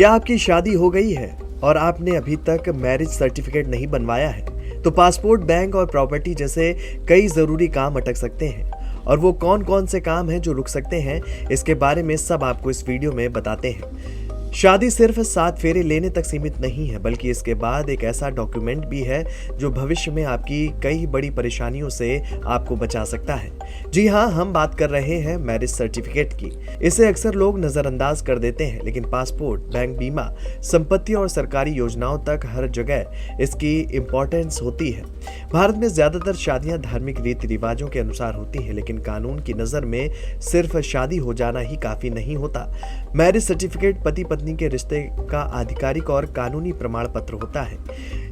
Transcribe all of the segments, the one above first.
क्या आपकी शादी हो गई है और आपने अभी तक मैरिज सर्टिफिकेट नहीं बनवाया है तो पासपोर्ट, बैंक और प्रॉपर्टी जैसे कई जरूरी काम अटक सकते हैं। और वो कौन कौन से काम हैं जो रुक सकते हैं, इसके बारे में सब आपको इस वीडियो में बताते हैं। शादी सिर्फ 7 फेरे लेने तक सीमित नहीं है, बल्कि इसके बाद एक ऐसा डॉक्यूमेंट भी है जो भविष्य में आपकी कई बड़ी परेशानियों से आपको बचा सकता है। जी हाँ, हम बात कर रहे हैं मैरिज सर्टिफिकेट की। इसे अक्सर लोग नजरअंदाज कर देते हैं, लेकिन पासपोर्ट, बैंक, बीमा, संपत्ति और सरकारी योजनाओं तक हर जगह इसकी इम्पोर्टेंस होती है। भारत में ज्यादातर शादियां धार्मिक रीति रिवाजों के अनुसार होती हैं, लेकिन कानून की नजर में सिर्फ शादी हो जाना ही काफी नहीं होता। मैरिज सर्टिफिकेट पति पत्नी के रिश्ते का आधिकारिक और कानूनी प्रमाण पत्र होता है।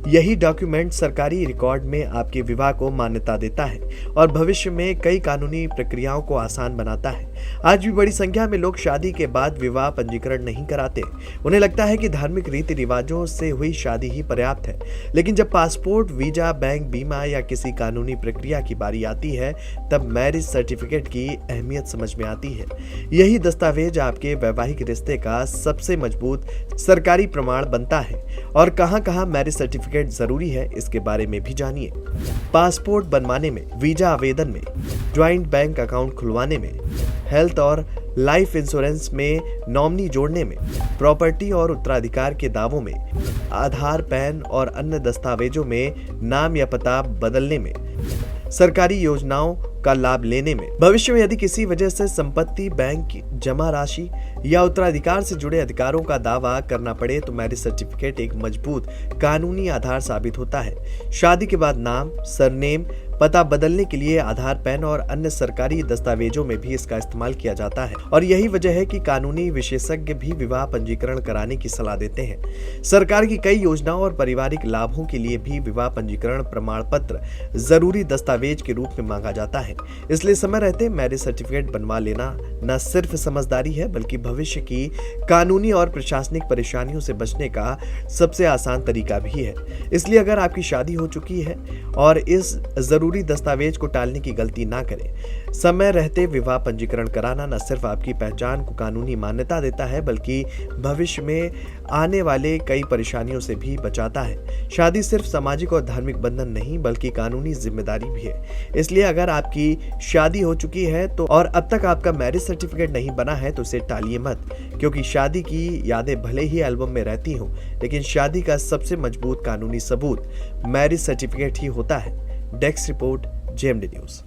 यही डॉक्यूमेंट सरकारी रिकॉर्ड में आपके विवाह को मान्यता देता है और भविष्य में कई कानूनी प्रक्रियाओं को आसान बनाता है। आज भी बड़ी संख्या में लोग शादी के बाद विवाह पंजीकरण नहीं कराते। उन्हें लगता है कि धार्मिक रीति रिवाजों से हुई शादी ही पर्याप्त है, लेकिन जब पासपोर्ट, वीजा, बैंक, बीमा या किसी कानूनी प्रक्रिया की बारी आती है, तब मैरिज सर्टिफिकेट की अहमियत समझ में आती है। यही दस्तावेज आपके वैवाहिक रिश्ते का सबसे मजबूत सरकारी प्रमाण बनता है। और कहां-कहां मैरिज सर्टिफिकेट जरूरी है, इसके बारे में भी जानिए। पासपोर्ट बनवाने में, वीजा आवेदन में, ज्वाइंट बैंक अकाउंट खुलवाने में, हेल्थ और लाइफ इंश्योरेंस में नॉमिनी जोड़ने में, प्रॉपर्टी और उत्तराधिकार के दावों में, आधार, पैन और अन्य दस्तावेजों में नाम या पता बदलने में, सरकारी योजनाओं का लाभ लेने में। भविष्य में यदि किसी वजह से संपत्ति, बैंक जमा राशि या उत्तराधिकार से जुड़े अधिकारों का दावा करना पड़े तो मैरिज सर्टिफिकेट एक मजबूत कानूनी आधार साबित होता है। शादी के बाद नाम, सरनेम, पता बदलने के लिए आधार, पैन और अन्य सरकारी दस्तावेजों में भी इसका इस्तेमाल किया जाता है। और यही वजह है कि कानूनी विशेषज्ञ भी विवाह पंजीकरण कराने की सलाह देते हैं। सरकार की कई योजनाओं और पारिवारिक लाभों के लिए भी विवाह पंजीकरण प्रमाण पत्र जरूरी दस्तावेज के रूप में मांगा जाता है। इसलिए समय रहते मैरिज सर्टिफिकेट बनवा लेना न सिर्फ समझदारी है, बल्कि भविष्य की कानूनी और प्रशासनिक परेशानियों से बचने का सबसे आसान तरीका भी है। इसलिए अगर आपकी शादी हो चुकी है और इस जरूरी दस्तावेज को टालने की गलती ना करें। समय रहते विवाह पंजीकरण कराना न सिर्फ आपकी पहचान को कानूनी मान्यता देता है, बल्कि भविष्य में आने वाले कई परेशानियों से भी बचाता है। शादी सिर्फ सामाजिक और धार्मिक बंधन नहीं, बल्कि कानूनी जिम्मेदारी भी है। इसलिए अगर आपकी शादी हो चुकी है तो और अब तक आपका मैरिज सर्टिफिकेट नहीं बना है तो इसे टालिए मत, क्योंकि शादी की यादें भले ही एल्बम में रहती हों, लेकिन शादी का सबसे मजबूत कानूनी सबूत मैरिज सर्टिफिकेट ही होता है। Desk report, JMD news.